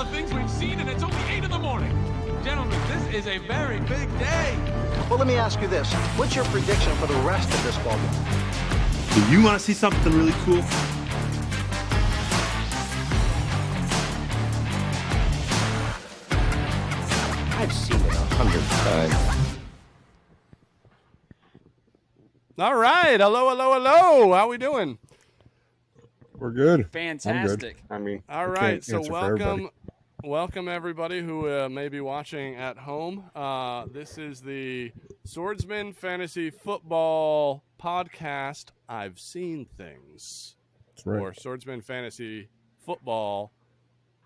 the things we've seen, and it's only 8 in the morning. Gentlemen, this is a very big day. Well, let me ask you this. What's your prediction for the rest of this ball game? Do you want to see something really cool? I've seen it 100 times. All right. Hello. How we doing? We're good. Fantastic. I'm good. I mean, All I right. can't So answer for everybody. welcome everybody who may be watching at home. This is the Swordsmen Fantasy Football Podcast. I've seen things. That's right. Or Swordsman Fantasy Football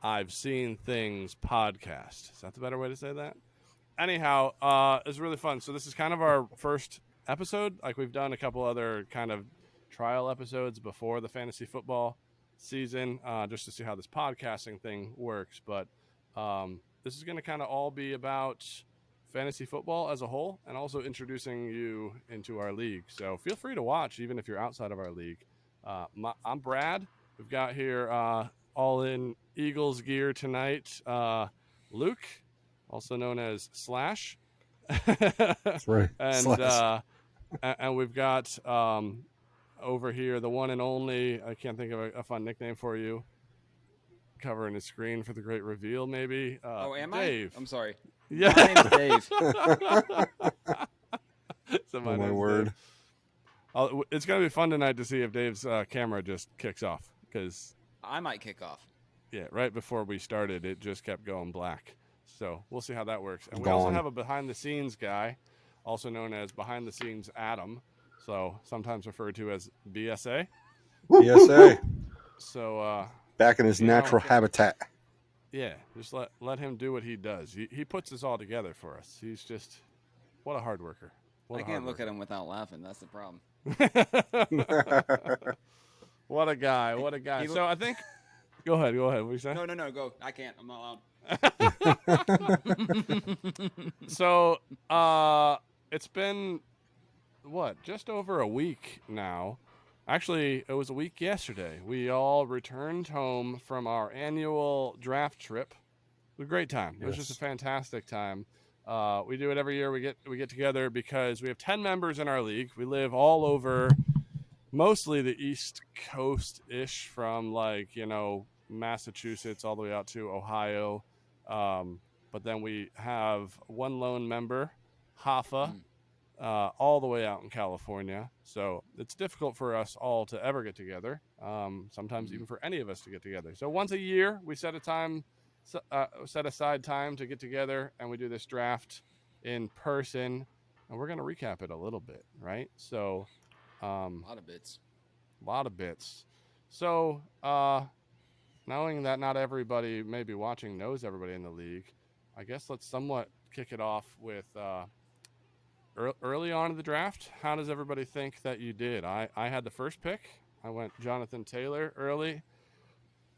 I've Seen Things podcast. Is that the better way to say that? Anyhow, it's really fun. So this is kind of our first episode. Like, we've done a couple other kind of trial episodes before the fantasy football season, just to see how this podcasting thing works. But this is going to kind of all be about fantasy football as a whole, and also introducing you into our league. So feel free to watch, even if you're outside of our league. I'm Brad. We've got here all in Eagles gear tonight. Luke, also known as Slash. That's right. And we've got over here the one and only. I can't think of a fun nickname for you. Covering the screen for the great reveal, maybe. Am Dave. I? I'm sorry. Yeah. My name's Dave. So my name's word. Dave. It's going to be fun tonight to see if Dave's camera just kicks off. Because, I might kick off. yeah, right before we started, it just kept going black. So we'll see how that works. And we also have a behind-the-scenes guy, also known as behind-the-scenes Adam. So sometimes referred to as BSA. PSA. So Back in his natural habitat. yeah, just let him do what he does. He puts this all together for us. He's just, what a hard worker. I can't look at him without laughing. That's the problem. What a guy. So I think, go ahead. What are you saying? No, go. I can't. I'm not allowed. So it's been, just over a week now. Actually, it was a week yesterday. We all returned home from our annual draft trip. It was a great time. It was just a fantastic time. We do it every year. We get together because we have 10 members in our league. We live all over, mostly the East Coast-ish, from Massachusetts all the way out to Ohio. But then we have one lone member, Hoffa, all the way out in California. So it's difficult for us all to ever get together, sometimes even for any of us to get together. So once a year, we set aside time to get together, and we do this draft in person, and we're going to recap it a little bit, right? So A lot of bits. So knowing that not everybody maybe watching knows everybody in the league, I guess let's somewhat kick it off with early on in the draft. How does everybody think that you did? I had the first pick. I went Jonathan Taylor early.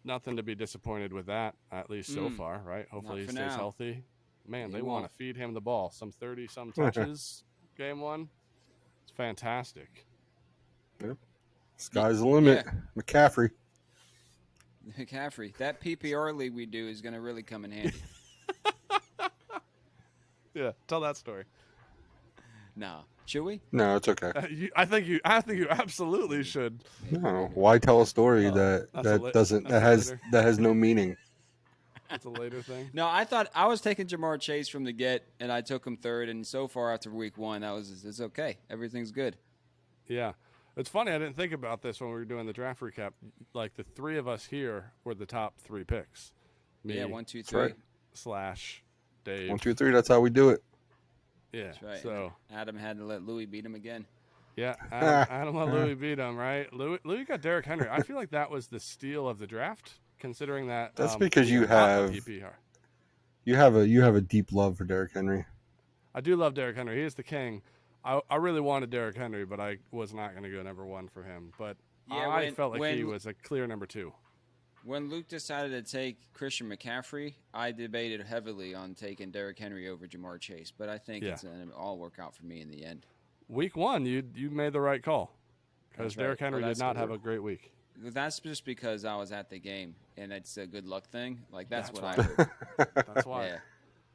Nothing to be disappointed with that, at least so far, right? Hopefully he stays healthy. Man, they want to feed him the ball. Some 30-some touches game one. It's fantastic. Yep. Sky's the limit. Yeah. McCaffrey. That PPR league we do is going to really come in handy. Yeah, tell that story. No. Should we? No, it's okay. I think you absolutely should. No, why tell a story that has no meaning? That's a later thing. No, I thought I was taking Jamar Chase from the get, and I took him third. And so far after week one, it's okay. Everything's good. Yeah. It's funny, I didn't think about this when we were doing the draft recap. Like, the three of us here were the top three picks. Me, 1, 2, 3. Right. Slash Dave. 1, 2, 3. That's how we do it. Yeah. That's right. So Adam had to let Louis beat him again. yeah, Adam let Louis beat him, right? Louis got Derrick Henry. I feel like that was the steal of the draft, considering that. That's because you have a deep love for Derrick Henry. I do love Derrick Henry. He is the king. I really wanted Derrick Henry, but I was not going to go number one for him. But Yeah, I felt like he was a clear number two. When Luke decided to take Christian McCaffrey, I debated heavily on taking Derrick Henry over Jamar Chase, but I think it's going to all work out for me in the end. Week one, you made the right call because That's right. Derrick Henry Well, did not have a great week. That's just because I was at the game, and it's a good luck thing. Like that's what I heard. That's why. Yeah.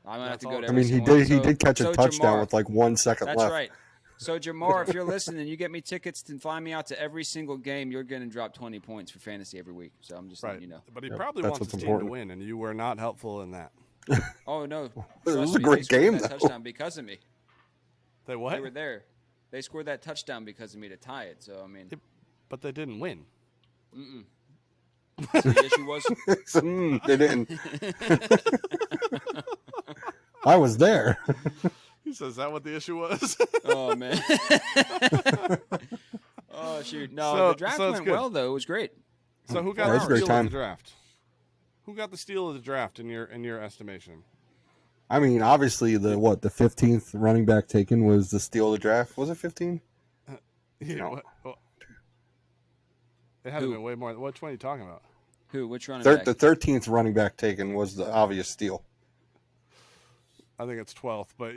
I'm gonna have to go to I every mean, single one. he did catch a touchdown Jamar, with like 1 second that's left. That's right. So Jamar, if you're listening, you get me tickets and fly me out to every single game. You're going to drop 20 points for fantasy every week. So I'm just letting you know. But he probably wants his team to win, and you were not helpful in that. Oh no, it was a great game. That touchdown because of me. They what? They were there. They scored that touchdown because of me to tie it. So I mean, but they didn't win. So the issue was they didn't. I was there. He says, "Is that what the issue was?" Oh man. Oh shoot! No, the draft went well though. It was great. So who got the steal of the draft? Who got the steal of the draft in your estimation? I mean, obviously the 15th running back taken was the steal of the draft. Was it 15? Yeah. No. It had to been way more. Which one are you talking about? Who? Which running back? The 13th running back taken was the obvious steal. I think it's 12th, but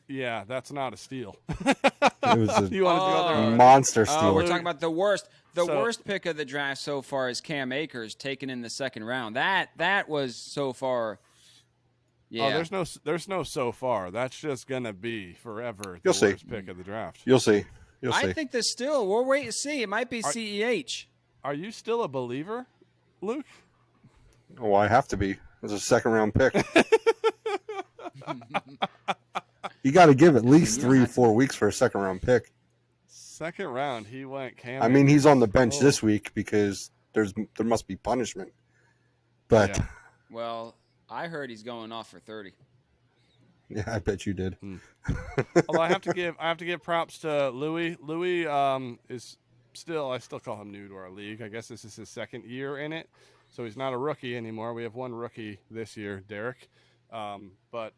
yeah, that's not a steal. It was a monster steal. We're talking about the worst pick of the draft so far is Cam Akers taken in the second round. That was so far. Yeah. Oh, there's no so far. That's just gonna be forever. You'll see. Worst pick of the draft. You'll see. I think there's still. We'll wait and see. It might be CEH. Are you still a believer, Luke? Oh, I have to be. It was a second round pick. You got to give at least 3-4 weeks for a second round pick. Second round, he went Cam. I mean, he's on the bench this week because there must be punishment. But well, I heard he's going off for 30. Yeah, I bet you did. Although I have to give props to Louis. Louis is still, I still call him new to our league. I guess this is his second year in it, so he's not a rookie anymore. We have one rookie this year, Derek, but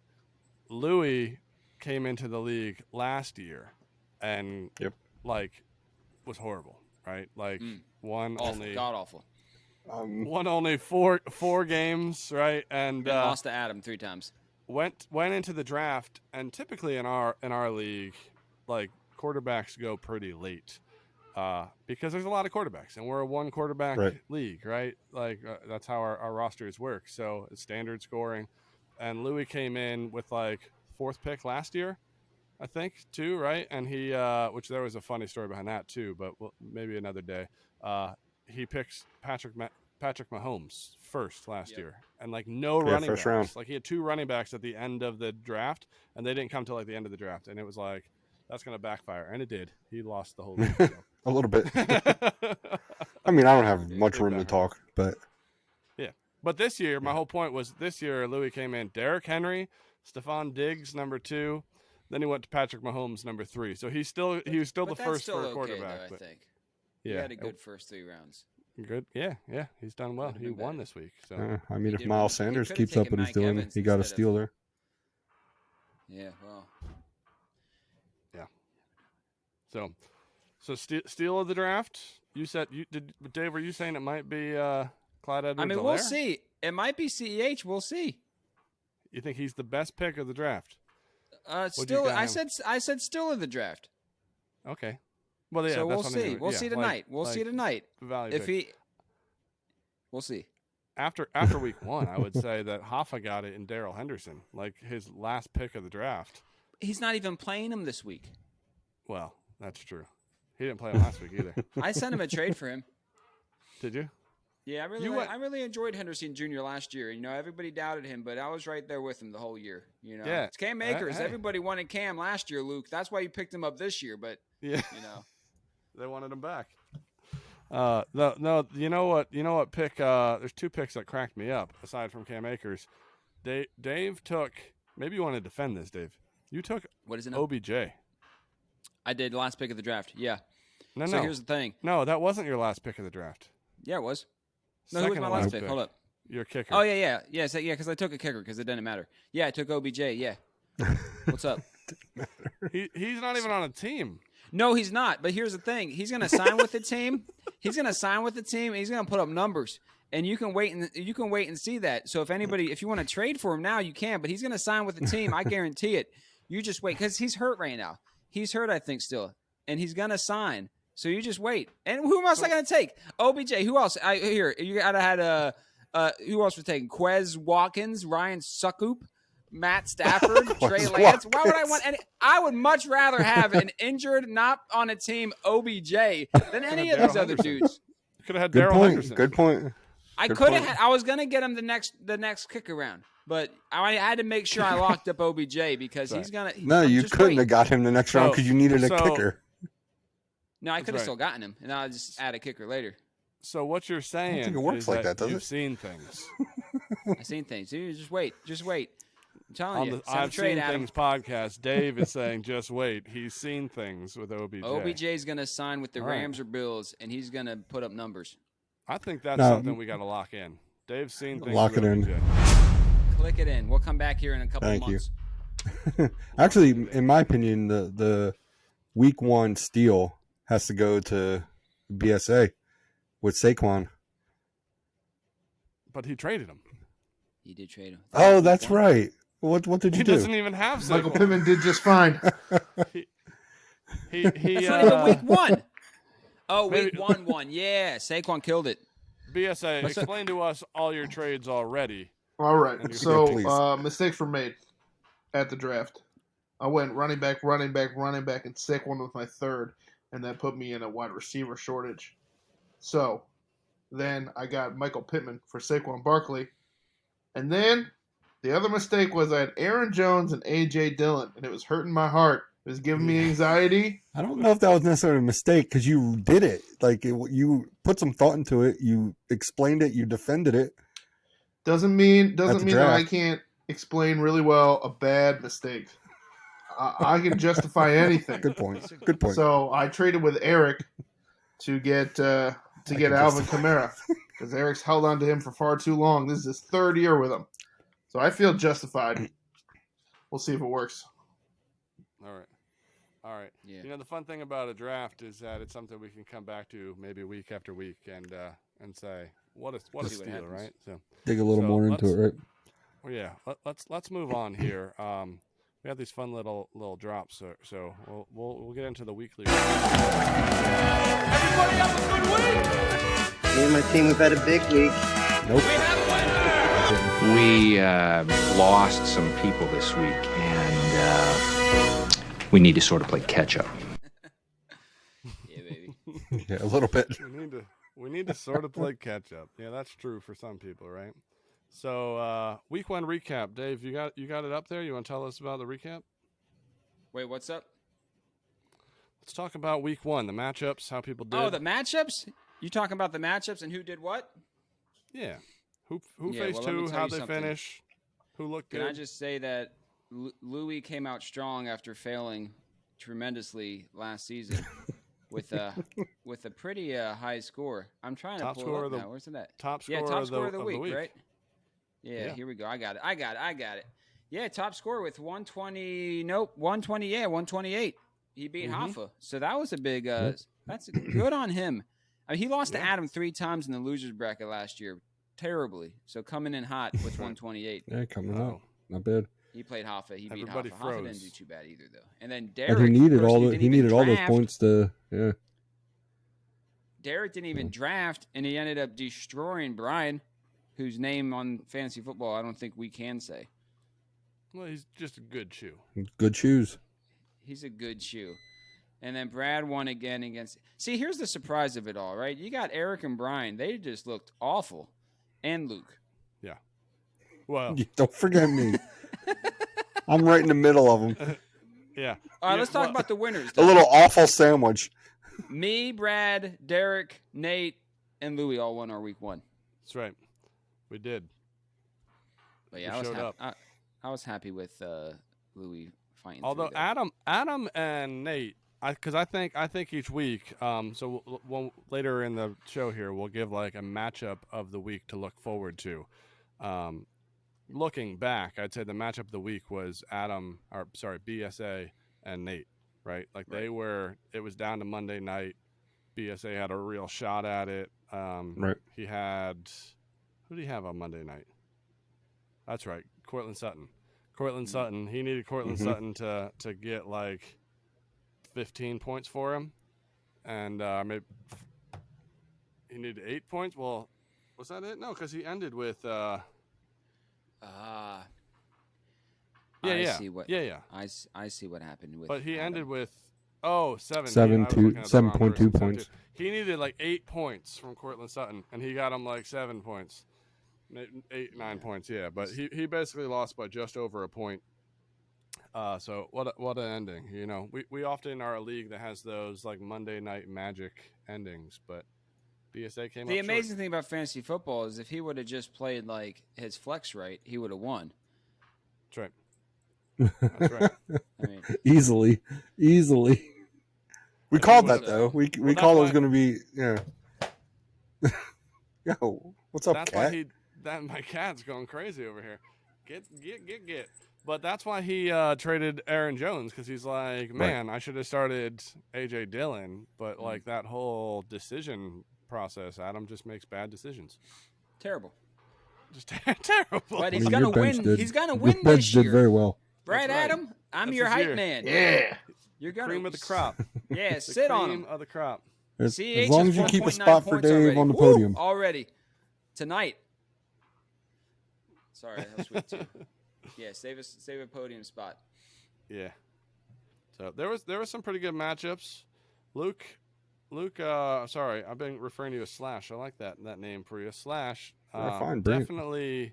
Louis came into the league last year and was horrible, right? Like won only four games, right? And lost to Adam 3 times. Went into the draft, and typically in our league, like quarterbacks go pretty late because there's a lot of quarterbacks, and we're a one quarterback league, right? Like that's how our rosters work. So it's standard scoring, and Louis came in with like 4th pick last year, I think, too, right? And he, which there was a funny story behind that too, but maybe another day. He picks Patrick Mahomes first last year, and like running backs. Round. Like he had 2 running backs at the end of the draft, and they didn't come till like the end of the draft, and it was like that's going to backfire, and it did. He lost the whole league. So. A little bit. I mean, I don't have much room to talk, but yeah. But this year, my whole point was this year Louis came in Derrick Henry, Stephon Diggs number 2, then he went to Patrick Mahomes number 3. So he was still the first for a quarterback. Though, I think. Yeah, he had a good first 3 rounds. Good, yeah, he's done well. He won this week. So I mean, if Miles Sanders keeps up what he's doing, he got a steal there. Yeah, well, yeah. So steal of the draft. You said Dave? Were you saying it might be Clyde Edwards-Helaire? I mean, we'll see. It might be CEH. We'll see. You think he's the best pick of the draft? Still, I said still of the draft. Okay. Well, yeah. So we'll that's see. We'll see tonight. We'll see tonight. We'll see. After week 1, I would say that Hoffa got it in Darrell Henderson, like his last pick of the draft. He's not even playing him this week. Well, that's true. He didn't play him last week either. I sent him a trade for him. Did you? Yeah, I really enjoyed Henderson Jr. last year. You know, everybody doubted him, but I was right there with him the whole year. You know, yeah. It's Cam Akers. Hey. Everybody wanted Cam last year, Luke. That's why you picked him up this year. But yeah, you know, they wanted him back. No, you know what pick? There's 2 picks that cracked me up aside from Cam Akers. Dave took. Maybe you want to defend this, Dave. You took what is it now? OBJ. I did last pick of the draft. Yeah. No. Here's the thing. No, that wasn't your last pick of the draft. Yeah, it was. No, who was my last pick? Hold up. Your kicker. Oh yeah. Because I took a kicker because it doesn't matter. Yeah, I took OBJ. Yeah. What's up? He's not even on a team. No, he's not. But here's the thing: he's going to sign with the team. He's going to put up numbers, and you can wait and see that. So if you want to trade for him now, you can. But he's going to sign with the team. I guarantee it. You just wait because he's hurt right now. He's hurt, I think, still, and he's going to sign. So you just wait. And who else I gonna take? OBJ. Who else? You gotta had who else was taking? Quez Watkins, Ryan Succoop, Matt Stafford, Trey Lance. Why would I want any? I would much rather have an injured, not on a team OBJ than any of these other dudes. Could have had Good Darrell point. Henderson. Good point. I could have. I was gonna get him the next kick around, but I had to make sure I locked up OBJ because he's gonna. No, you couldn't have got him the next round because you needed a kicker. No, I could have still gotten him, and I'll just add a kicker later. So what you're saying I don't think it works is like that does you've it? seen things. I've seen things. Dude, just wait. I'm telling On you. the I've Seen Things podcast, Dave is saying just wait. He's seen things with OBJ. OBJ's going to sign with the Rams or Bills, and he's going to put up numbers. I think that's something we got to lock in. Dave's seen things Lock with it OBJ. in. Click it in. We'll come back here in a couple Thank months. you. Actually, in my opinion, the week 1 steal has to go to BSA with Saquon. But he traded him. He did trade him. Oh, that's right. What did you He do? doesn't even have Saquon. Michael Pittman did just fine. He That's not even week 1. Oh, maybe- week 1. Yeah, Saquon killed it. BSA, explain to us all your trades already. All right. Yeah, please. So mistakes were made at the draft. I went running back, and Saquon was my third, and that put me in a wide receiver shortage. So then I got Michael Pittman for Saquon Barkley. And then the other mistake was I had Aaron Jones and A.J. Dillon, and it was hurting my heart. It was giving me anxiety. I don't know if that was necessarily a mistake because you did it. Like you put some thought into it. You explained it. You defended it. Doesn't mean the that I draft. can't explain really well a bad mistake. I can justify anything. Good point. Good point. So I traded with Eric to get Alvin Kamara because Eric's held on to him for far too long. This is his third year with him, so I feel justified. We'll see if it works. All right. Yeah. You know, the fun thing about a draft is that it's something we can come back to maybe week after week and say what a See what steal, happens. right? So Dig a little more into it, right? well, yeah. Let's move on here. We have these fun little drops, so we'll get into the weekly. Everybody have a good week. Me and my team have had a big week. Nope. We lost some people this week, and we need to sort of play catch up. Yeah, baby. Yeah, a little bit. We need to sort of play catch up. Yeah, that's true for some people, right? So week 1 recap, Dave. You got it up there. You want to tell us about the recap? Wait, what's up? Let's talk about week 1, the matchups, how people did. Oh, the matchups? You talking about the matchups and who did what? Yeah. Who Yeah, faced well, let me who? tell How'd you they something. finish? Who looked Can good? I just say that Louis came out strong after failing tremendously last season with a pretty high score. I'm trying Top to pull scorer it of up the- now. Where's it at? top Yeah, scorer top of scorer of the the week, week. right? Yeah, here we go. I got it. Yeah, top scorer with 120. Nope, 120. Yeah, 128. He beat Hoffa. So that was a big. That's good on him. I mean, he lost to Adam 3 times in the losers bracket last year, terribly. So coming in hot with 128. Yeah, coming Wow. out. Not bad. He played Hoffa. He beat Everybody Hoffa. Hoffa didn't froze. do too bad either, though. And then Derek. But he needed of course, all he the, didn't he even needed all those draft. points to Derek didn't even draft, and he ended up destroying Brian, whose name on fantasy football I don't think we can say. Well, he's just a good shoe. Good shoes. He's a good shoe. And then Brad won again against. See, here's the surprise of it all, right? You got Eric and Brian. They just looked awful. And Luke. Yeah. Well, Don't forget me. I'm right in the middle of them. yeah. All right, Yeah, let's talk well- about the winners. A though. little awful sandwich. Me, Brad, Derek, Nate, and Louie all won our week 1. That's right. We did. But yeah, We I was showed happy. up. I was happy with Louie fighting. Although through there. Adam and Nate, because I think each week. So later in the show here, we'll give like a matchup of the week to look forward to. Looking back, I'd say the matchup of the week was BSA and Nate. Right, like it was down to Monday night. BSA had a real shot at it. Right. He had, who did he have on Monday night? That's right, Cortland Sutton. Sutton. He needed Cortland Sutton to get like 15 points for him, and maybe he needed 8 points. Well, was that it? No, because he ended with. Yeah. I see what. Yeah. I see what happened with. But he Adam. ended with 7. 7.2 points. He needed like 8 points from Cortland Sutton, and he got him like 7 points, 9 points. Yeah, but he basically lost by just over a point. So what an ending. You know, we often are a league that has those like Monday Night Magic endings, but BSA came. The up amazing short. thing about fantasy football is if he would have just played like his flex right, he would have won. That's right. That's right. I mean, Easily. We If called he that would've- though. We Well, called it that's was going to be Yo, what's up, That's cat? why my cat's going crazy over here. Get. But that's why he traded Aaron Jones, because he's like, man, I should have started AJ Dillon, but like that whole decision process, Adam just makes bad decisions. terrible. Just terrible. But he's I mean, gonna your bench win. did- He's gonna your win bench this did year, very well. right, That's right. Adam? I'm That's your his hype year. man. Yeah. You're gonna Cream of the crop. Yeah, The sit on cream him. of the crop. As CH long has as you keep a 4.9 spot for points Dave already. on the Woo! podium. Already tonight. Sorry, that was weak too. Yeah, save a podium spot. Yeah. So there was some pretty good matchups. Luke, sorry, I've been referring to you as Slash. I like that name for you, Slash. Fine, bring it. Definitely,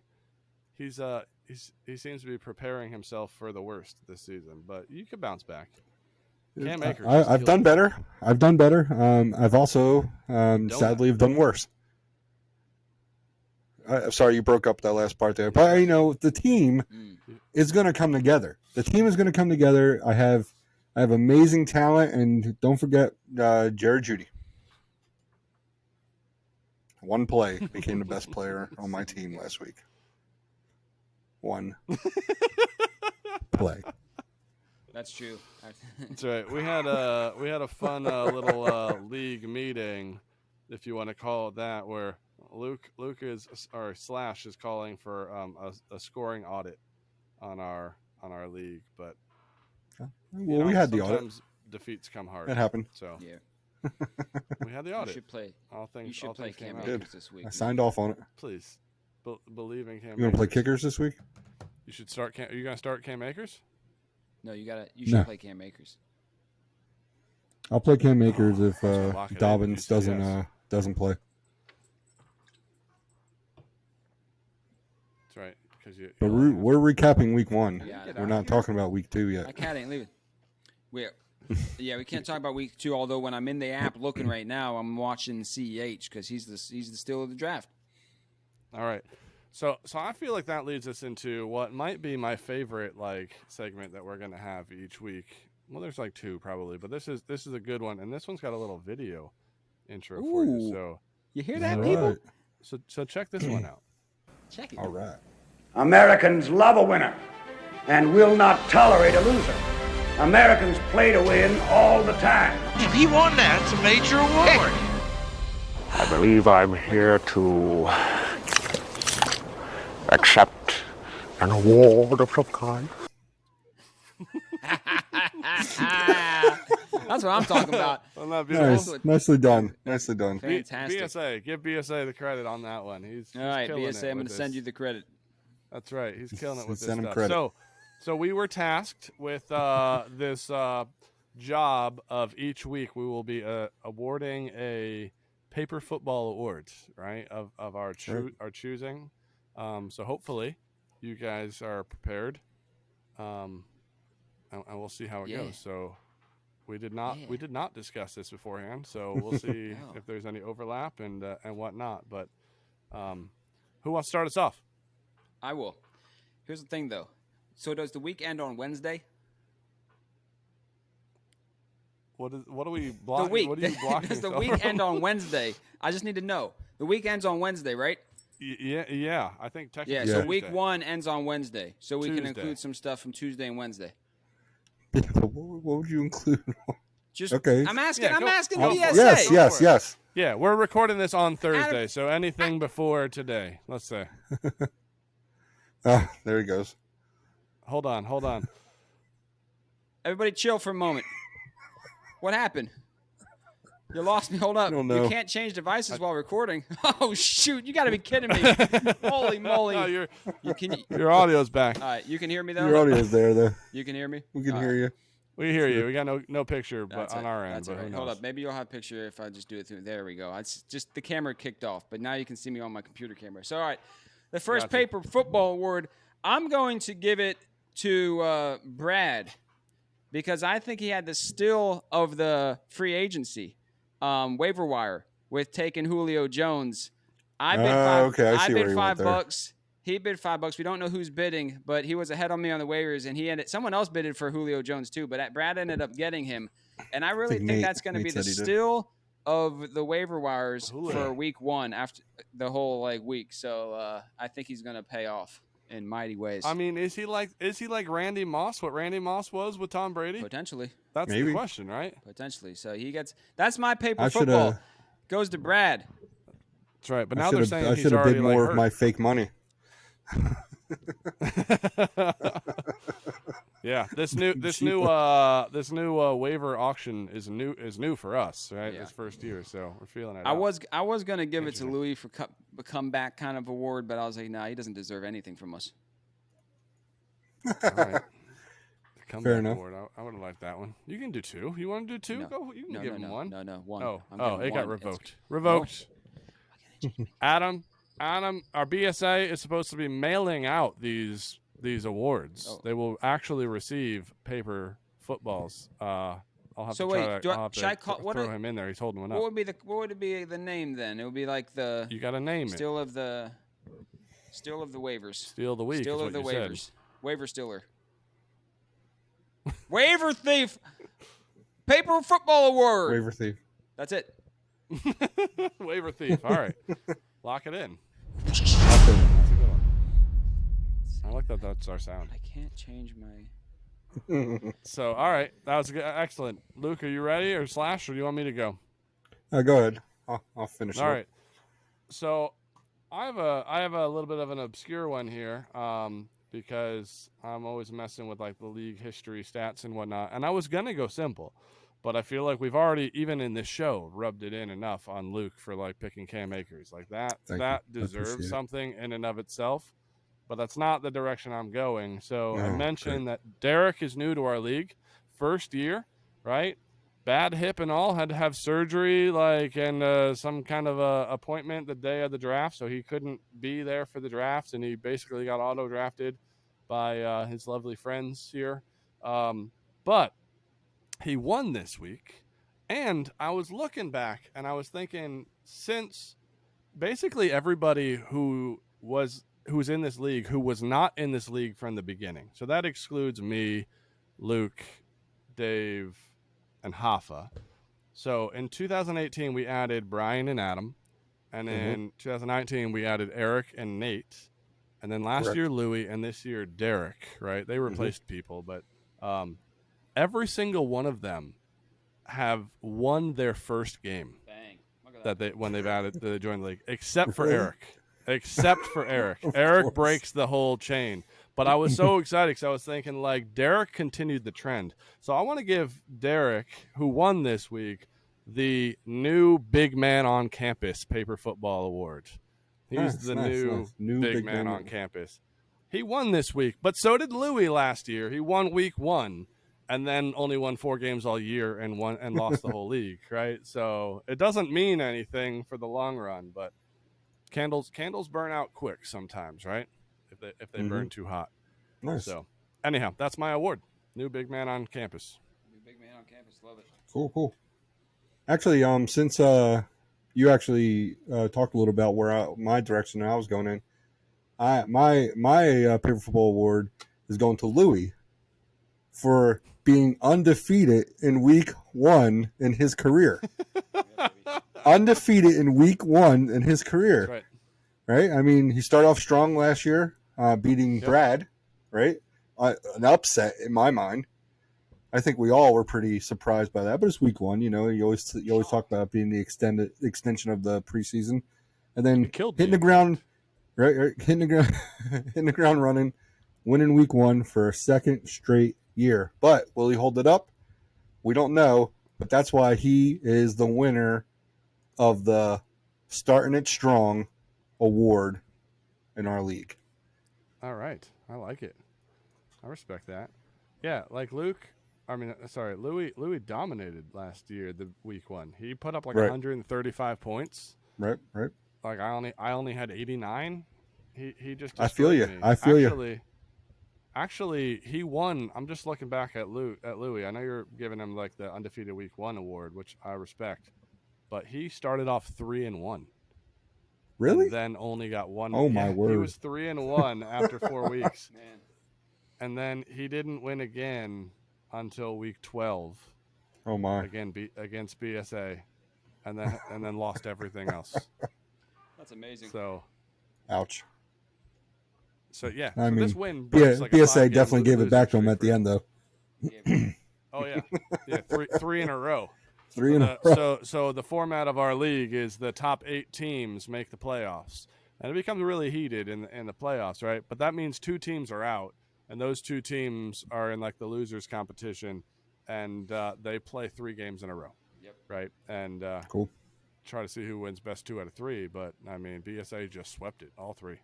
he seems to be preparing himself for the worst this season, but you could bounce back. Cam Akers. I've done better. I've also sadly have done worse. I'm sorry you broke up that last part there, but the team is going to come together. The team is going to come together. I have amazing talent, and don't forget Jared Judy. One play became the best player on my team last week. One play. That's true. That's right. We had a fun little league meeting, if you want to call it that, where Luke or Slash is calling for a scoring audit on our league, but Well, we had the audit. sometimes defeats come hard. It happened. So Yeah. we had the You audit. should play. All things. You should all play things came Cam out. Did. Akers this week. I signed off on it. Please, believe in Cam. You want to play Akers. kickers this week? You should start. Are you gonna start Cam Akers? No, you should No. play Cam Akers. I'll play Cam Akers if lock it in, Dobbins you said yes. doesn't play. That's right. Because you. But we're recapping week 1. Yeah, We're not talking about week 2 My yet. cat ain't leaving. We can't talk about week 2. Although when I'm in the app looking right now, I'm watching CEH because he's the steal of the draft. All right. So I feel like that leads us into what might be my favorite segment that we're gonna have each week. Well, there's 2 probably, but this is a good one, and this one's got a little video intro for you. Ooh. So You hear that, All people? right. so check this one out. Check it. All right. Americans love a winner and will not tolerate a loser. Americans play to win all the time. If he won that, it's a major award. I believe I'm here to accept an award of some kind. That's what I'm talking about. Isn't that beautiful? Nice. Nicely done. Nicely done. Fantastic. BSA, give BSA the credit on that one. He's All right, killing BSA, it I'm going with to send this. you the credit. That's right. He's killing it with this Send him stuff. credit. So we were tasked with this job of each week we will be awarding a paper football award, right? Of our our choosing. So hopefully you guys are prepared. And we'll see how it goes. So we did not discuss this beforehand. So we'll see if there's any overlap and whatnot. But who wants to start us off? I will. Here's the thing, though. So does the week end on Wednesday? What are we blocking? The week. What are you blocking? Does the yourself week from? end on Wednesday? I just need to know. The week ends on Wednesday, right? Yeah. I think technically. Yeah. So week 1 ends on Wednesday, so we can Tuesday. include some stuff from Tuesday and Wednesday. What would you include? Just Okay. I'm asking. Yeah, I'm go- asking go the for it. BSA. Yes. Yeah, we're recording this on Thursday, so anything before today, let's say. There he goes. Hold on. Everybody, chill for a moment. What happened? You lost me. Hold up. don't know. You can't change devices while recording. Oh, shoot. You got to be kidding me. Holy moly. No, Your your audio's back. All right. You can hear me, though? Your audio's there, though. You can hear me? We can All hear right. you. We hear you. We got no picture, but That's on it. our end. That's But all who right. knows? Hold up. Maybe you'll have a picture if I just do it through. There we go. It's just the camera kicked off, but now you can see me on my computer camera. So, all right. The first Gotcha. paper football award, I'm going to give it to Brad because I think he had the steal of the free agency waiver wire with taking Julio Jones. I bid okay. I see where bid you went there. $5. He bid $5. We don't know who's bidding, but he was ahead on me on the waivers, and someone else bidded for Julio Jones too. But Brad ended up getting him, and I really think that's going to be the steal of the waiver wires for week 1 after the whole week. So I think he's going to pay off in mighty ways. I mean, is he like Randy Moss? What Randy Moss was with Tom Brady? Potentially. That's Maybe. the question, right? Potentially. So that's my paper I football. shoulda- Goes to Brad. That's right. But I now they're should saying have he's bid already more hurt. of my fake money. Yeah, this new waiver auction is new for us, right? Yeah. This first year, so we're feeling it. I was gonna give it to Louis for comeback kind of award, but I was like, nah, he doesn't deserve anything from us. All right. Fair enough. Award. I would have liked that one. You can do 2. You want to do 2? No. Go. You can give him 1. No, 1. Oh, I'm giving it got 1. revoked. Revoked. Adam, our BSA is supposed to be mailing out these awards. Oh. They will actually receive paper footballs. I'll have So to wait, try should I call throw him in there. He's holding one up. What would it be the name then? It would be like the You got to name it. steal of the waivers. Steal of the week. Steal is of what the you waivers. said. Waiver stealer. Waiver thief. Paper football award. Waiver thief. That's it. Waiver thief. All right. Lock it in. Awesome. That's a good one. I like that that's our sound. I can't change my. So, all right. That was good. Excellent. Luke, are you ready or Slash, or do you want me to go? Go ahead. I'll finish. All right. So, I have a little bit of an obscure one here because I'm always messing with like the league history stats and whatnot. And I was going to go simple, but I feel like we've already, even in this show, rubbed it in enough on Luke for like picking Cam Akers. Like that deserves something in and of itself, but that's not the direction I'm going. So I mentioned that Derek is new to our league, first year, right? Bad hip and all, had to have surgery, and some kind of appointment the day of the draft, so he couldn't be there for the draft, and he basically got auto drafted by his lovely friends here. But he won this week, and I was looking back, and I was thinking, since basically everybody who's in this league who was not in this league from the beginning, so that excludes me, Luke, Dave, and Hoffa. So in 2018 we added Brian and Adam, and then 2019 we added Eric and Nate, and then last year Louie, and this year Derek. Right? They replaced people, but every single one of them have won their first game. Bang! Look at that when they joined the league, except for Eric. Except for Eric. Eric breaks the whole chain. But I was so excited because I was thinking, Derek continued the trend. So I want to give Derek, who won this week, the new Big Man on Campus Paper Football Award. He's the new big man on campus. He won this week, but so did Louie last year. He won week 1 and then only won 4 games all year and lost the whole league, right? So it doesn't mean anything for the long run, but candles burn out quick sometimes, right? If they burn too hot. Nice. So anyhow, that's my award. New big man on campus. New big man on campus. Love it. Cool. Actually, since you actually talked a little about my direction I was going in, my paper football award is going to Louie for being undefeated in week 1 in his career. Undefeated in week 1 in his career. That's right. Right? I mean, he started off strong last year, beating Brad, right? An upset in my mind. I think we all were pretty surprised by that, but it's week 1. You know, you always talk about being the extension of the preseason, and then hitting the ground, right? Hitting the ground running, winning week 1 for a second straight year. But will he hold it up? We don't know. But that's why he is the winner of the Starting It Strong award in our league. All right. I like it. I respect that. Yeah, like Louis dominated last year, the week 1. He put up like Right. 135 points. Right. Like I only had 89. He just I feel destroyed you. me. I feel you. Actually, he won. I'm just looking back at Louis. I know you're giving him like the undefeated week 1 award, which I respect. But he started off 3-1. Really? And then only got one. Oh, my word. He was 3-1 after 4 weeks. Man. And then he didn't win again until week 12. Oh my! Again, against BSA, and then lost everything else. That's amazing. So, ouch. So yeah, I mean, this win brings like a BSA 5-game definitely gave it back to him losing at the end, though. Oh yeah, three in a row. So the format of our league is the top 8 teams make the playoffs, and it becomes really heated in the playoffs, right? But that means 2 teams are out, and those 2 teams are in like the losers competition, and they play 3 games in a row. Yep. Right. And cool. Try to see who wins best 2 out of 3. But I mean, BSA just swept it, all 3,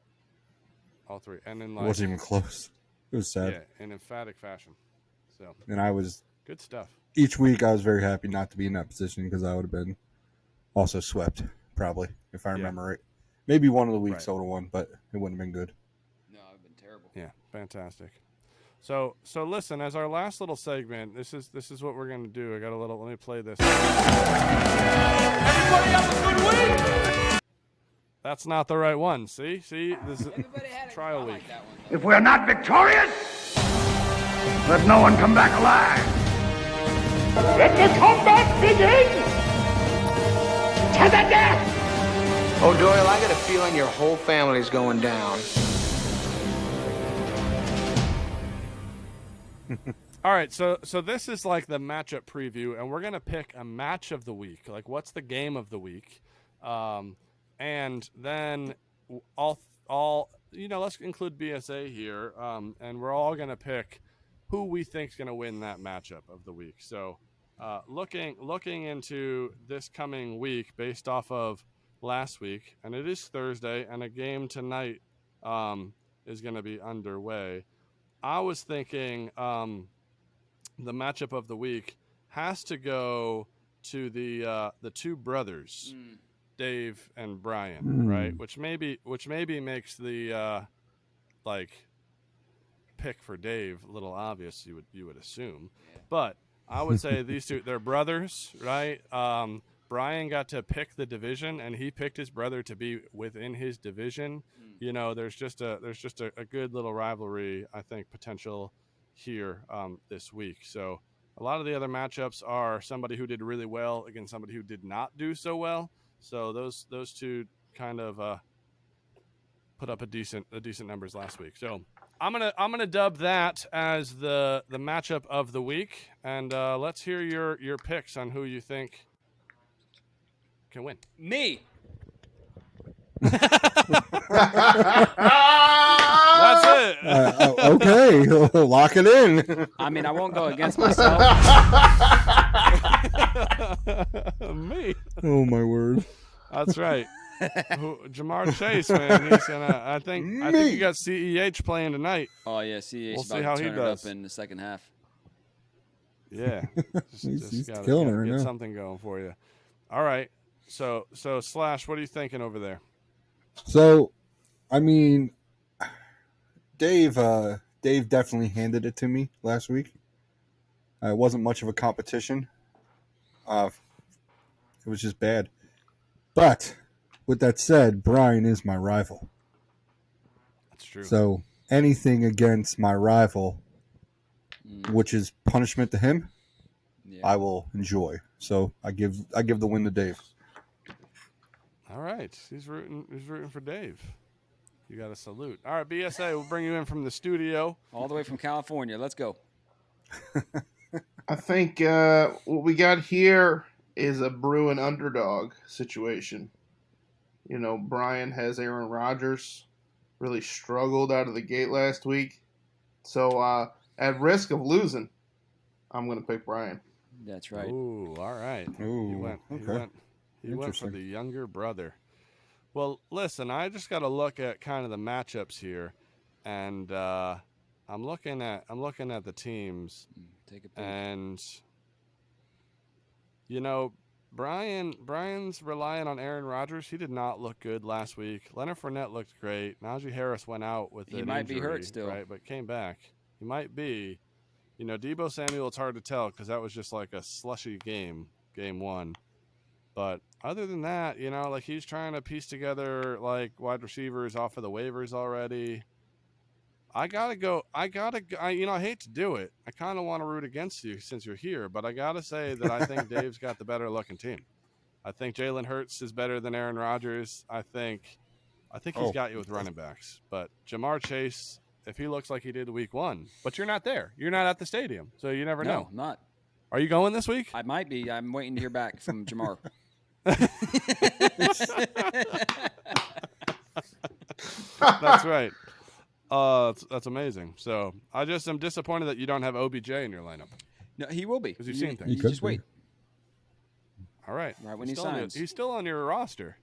and then like It wasn't even close. It was sad. Yeah, in emphatic fashion. So. And I was good stuff. Each week, I was very happy not to be in that position because I would have been also swept, probably, if I remember right. Maybe one of the weeks I would have won, but it wouldn't have been good. No, it would have been terrible. Yeah, fantastic. So listen, as our last little segment, this is what we're gonna do. Let me play this. Everybody have a good week. That's not the right one. See, this is trial week. If we are not victorious, let no one come back alive. Let the combat begin! To the death! Oh, Doyle, I got a feeling your whole family's going down. All right, so this is like the matchup preview, and we're gonna pick a match of the week. Like, what's the game of the week? And then all let's include BSA here, and we're all gonna pick who we think's gonna win that matchup of the week. So, looking into this coming week based off of last week, and it is Thursday, and a game tonight is gonna be underway. I was thinking the matchup of the week has to go to the 2 brothers, Dave and Brian, right? Which maybe makes the pick for Dave a little obvious. You would assume, but I would say these 2, they're brothers, right? Brian got to pick the division, and he picked his brother to be within his division. You know, there's just a good little rivalry, I think, potential here this week. So a lot of the other matchups are somebody who did really well against somebody who did not do so well. So those 2 kind of put up a decent numbers last week. So I'm gonna dub that as the matchup of the week, and let's hear your picks on who you think can win. Me. That's it. Okay, lock it in. I mean, I won't go against myself. Me. Oh my word. That's right. Jamar Chase, man. He's gonna. I think you got CEH playing tonight. Oh yeah, CEH. We'll see how he does up in the second half. Yeah, he's gotta killing her get now. something going for you. All right. So Slash, what are you thinking over there? So, I mean, Dave definitely handed it to me last week. It wasn't much of a competition. It was just bad. But with that said, Brian is my rival. That's true. So anything against my rival, which is punishment to him, I will enjoy. So I give the win to Dave. All right, he's rooting for Dave. You got to salute. All right, BSA, we'll bring you in from the studio, all the way from California. Let's go. I think what we got here is a Bruin underdog situation. You know, Brian has Aaron Rodgers, really struggled out of the gate last week. So at risk of losing, I'm going to pick Brian. That's right. Ooh, all right. Ooh, He went for Interesting. the younger brother. Well, listen, I just got to look at kind of the matchups here, and I'm looking at the teams, Take a peek. and Brian's relying on Aaron Rodgers. He did not look good last week. Leonard Fournette looked great. Najee Harris went out with He an might be injury, hurt still, right? But came back. He might be. Deebo Samuel, it's hard to tell because that was just like a slushy game 1. But other than that, like he's trying to piece together like wide receivers off of the waivers already. I hate to do it. I kind of want to root against you since you're here, but I got to say that I think Dave's got the better looking team. I think Jalen Hurts is better than Aaron Rodgers. I think he's got you with running backs. But Jamar Chase, if he looks like he did week 1, but you're not there. You're not at the stadium, so you never know. No, I'm not. Are you going this week? I might be. I'm waiting to hear back from Jamar. That's right. That's amazing. So I just am disappointed that you don't have OBJ in your lineup. No, he will be. Because you've seen things. You just wait. All right. Right when he signs. He's still on your roster.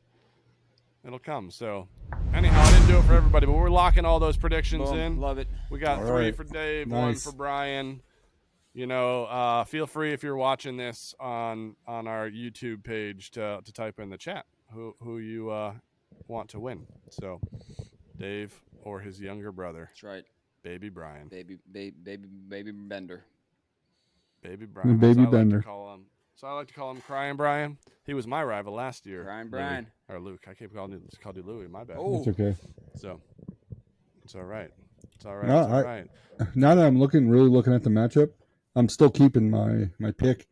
It'll come. So anyhow, I didn't do it for everybody, but we're locking all those predictions Boom. in. Love it. We got All 3 right. for Dave, Nice. 1 for Brian. Feel free if you're watching this on our YouTube page to type in the chat who you want to win. So Dave or his younger brother. That's right. Baby Brian. Baby Bender. Baby Brian. Baby as I Bender. Like to call him. So I like to call him Crying Brian. He was my rival last year. Crying Brian. Or Luke. I keep calling you Louie. My bad. Oh. It's okay. So it's all right. It's all right. No, it's all right. Now that I'm really looking at the matchup, I'm still keeping my pick.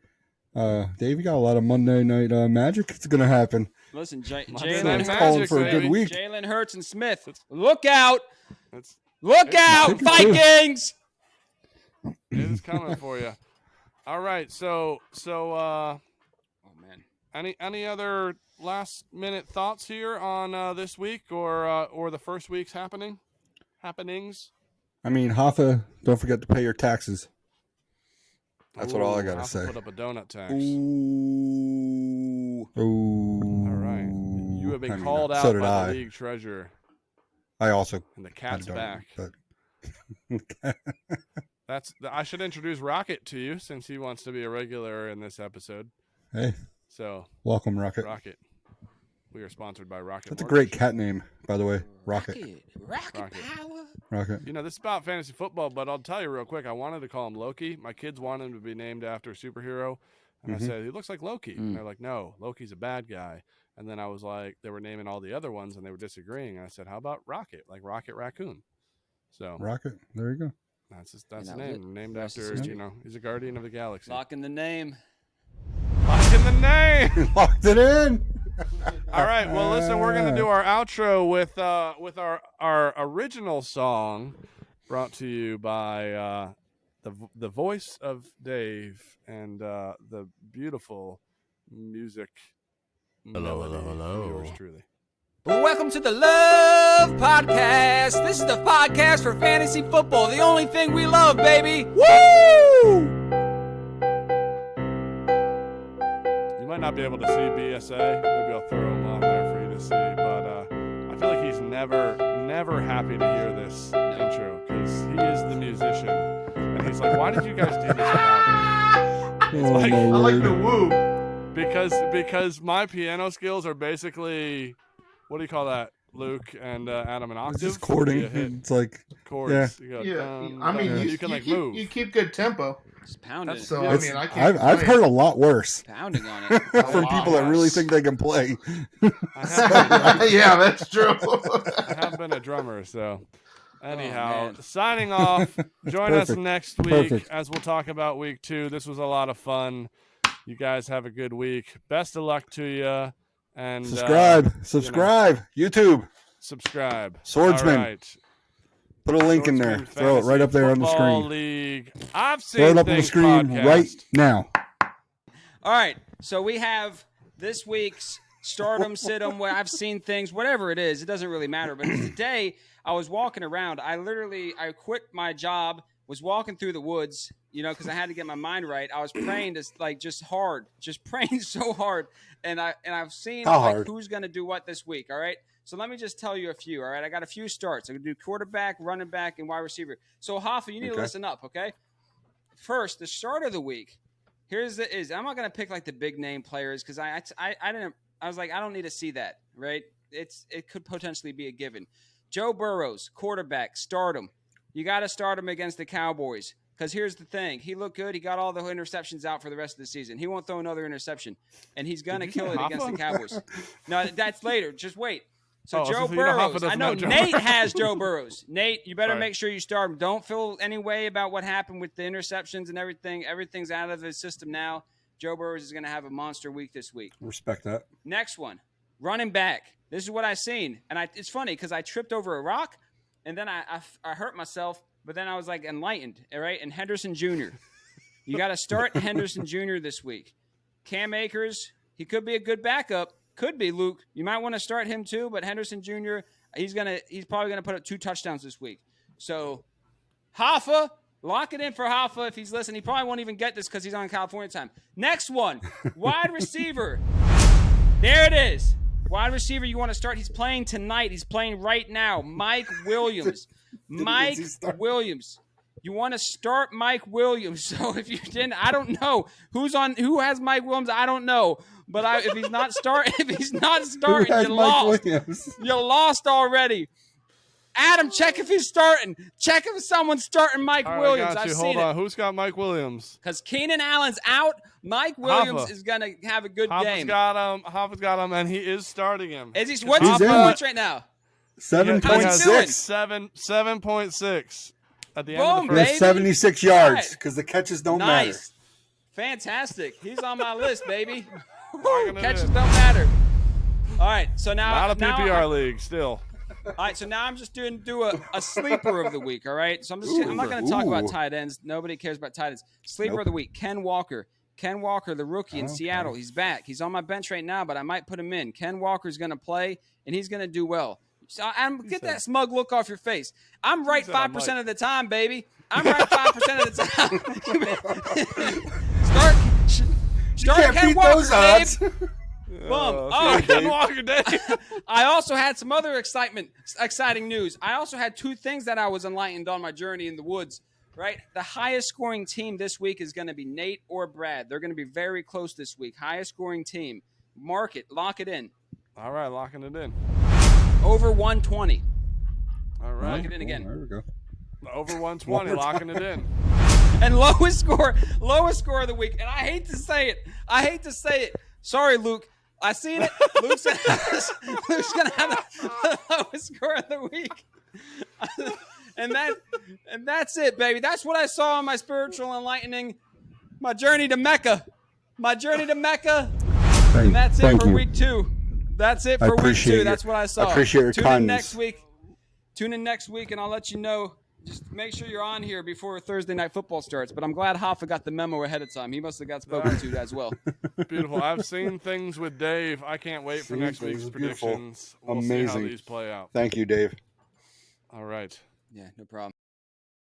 Dave, you got a lot of Monday night magic. It's going to happen. Listen, Magic, Jalen calling Hurts, for a good week. Jalen Hurts and Smith. Look out! It's Look out, Vikings! It is coming for you. All right. So Oh man. any other last minute thoughts here on this week or the first week's happenings? I mean, Hoffa, don't forget to pay your taxes. That's all I got to say. Put up a donut tax. Ooh. Ooh. All right. You have been called so out did by I. the league treasurer. I also And the cat's had a donut, back. but I should introduce Rocket to you since he wants to be a regular in this episode. hey, So, welcome, Rocket. Rocket. We are sponsored by Rocket. That's a Mortgage. great cat name, by the way. Rocket. Rocket power. Rocket. This is about fantasy football, but I'll tell you real quick. I wanted to call him Loki. My kids wanted him to be named after a superhero. And I said, he looks like Loki. And they're like, no, Loki's a bad guy. And then I was like, they were naming all the other ones and they were disagreeing. And I said, how about Rocket? Like Rocket Raccoon. So Rocket. There you go. that's his that was name. it. Named Rest is after, history. he's a guardian of the galaxy. Lock in the name. Lock in the name. Locked it in. All right. Well, listen, we're going to do our outro with our original song brought to you by the voice of Dave and the beautiful music. Hello, hello, hello. Yours truly. Welcome to the Love Podcast. This is the podcast for fantasy football. The only thing we love, baby. Woo! You might not be able to see BSA. Maybe I'll throw him on there for you to see. But I feel like he's never happy to hear this intro because he is the musician. And he's like, why did you guys do this without me? Oh, like- my I like word. the woo. Because my piano skills are basically, what do you call that, Luke and Adam, an octave? It's just chording. You hit It's like, chords. You go, Yeah, dun, I mean, dun. you can like keep, move. You keep good tempo. Just pounding it. So it's, I mean, I can't. I've heard a lot worse Pounding on it. from people that really think they can play. I have been, Yeah, that's true. I have been a drummer, so anyhow, man. signing off. Join us Perfect. next week Perfect. as we'll talk about week 2. This was a lot of fun. You guys have a good week. Best of luck to you. And Subscribe. YouTube. Subscribe. Swordsmen. All right. Put a link in there. Swordsman Throw it right Fantasy up there on the Football screen. League. I've seen Throw it up on the Things screen podcast. right now. All right, so we have this week's Stardom, Sid'em, where I've seen things, whatever it is, it doesn't really matter. But today, I was walking around. I quit my job was walking through the woods, because I had to get my mind right. I was praying just praying so hard, and I've seen who's going to do what this week. All right, so let me just tell you a few. All right, I got a few starts. I'm going to do quarterback, running back, and wide receiver. So Hoffa, you need to listen up, okay? First, the start of the week. I'm not going to pick like the big name players because I was like, I don't need to see that, right? It could potentially be a given. Joe Burrows, quarterback, start him. You got to start him against the Cowboys because here's the thing. He looked good. He got all the interceptions out for the rest of the season. He won't throw another interception, and he's going to kill it against the Cowboys. No, that's later. Just wait. So Joe Burrows. I know Nate has Joe Burrows. Nate, you better make sure you start him. Don't feel any way about what happened with the interceptions and everything. Everything's out of his system now. Joe Burrows is going to have a monster week this week. Respect that. Next one, running back. This is what I've seen. And it's funny because I tripped over a rock, and then I hurt myself, but then I was like enlightened, all right? And Henderson Jr. You got to start Henderson Jr. this week. Cam Akers, he could be a good backup. Could be, Luke. You might want to start him too, but Henderson Jr., he's probably going to put up 2 touchdowns this week. So, Hoffa, lock it in for Hoffa if he's listening. He probably won't even get this because he's on California time. Next one, wide receiver. There it is. Wide receiver you want to start. He's playing tonight. He's playing right now. Mike Williams. Mike Williams. You want to start Mike Williams. So if you didn't, I don't know who has Mike Williams. I don't know. But if he's not starting, you lost. You lost already. Adam, check if he's starting. Check if someone's starting Mike Williams. I've seen it. Who's got Mike Williams? Because Keenan Allen's out. Mike Williams is going to have a good game. Hoffa's got him, and he is starting him. What's his points right now? 7.6. 7.6. At the end Boom, of the first. baby. 76 yards because the catches don't matter. Fantastic. He's on my list, baby. Catches don't matter. All right, so now not a PPR league still. All right, so now I'm just doing a sleeper of the week. All right, so I'm not going to talk about tight ends. Nobody cares about tight ends. Sleeper of the week, Ken Walker. Ken Walker, the rookie in Seattle. He's back. He's on my bench right now, but I might put him in. Ken Walker's going to play, and he's going to do well. So get that smug look off your face. I'm right 5% of the time, baby. I'm right 5% of the time. Start Ken Walker, Dave. Boom. Ken Walker, Dave. I also had some other exciting news. I also had 2 things that I was enlightened on my journey in the woods. Right? The highest scoring team this week is going to be Nate or Brad. They're going to be very close this week. Highest scoring team. Mark it. Lock it in. All right, locking it in. Over 120. All right. Lock it in again. There we go. Over 120, locking it in. And lowest score of the week. And I hate to say it. Sorry, Luke. I seen it. Luke's going to have the lowest score of the week. And that's it, baby. That's what I saw on my spiritual enlightening, my journey to Mecca. And that's it for week 2. That's it for week 2. That's what I saw. I appreciate your kindness. Tune in next week, and I'll let you know. Just make sure you're on here before Thursday Night Football starts. But I'm glad Hoffa got the memo ahead of time. He must have got spoken to as well. Beautiful. I've seen things with Dave. I can't wait for next week's predictions. We'll Amazing. see how these play out. Thank you, Dave. All right. Yeah, no problem.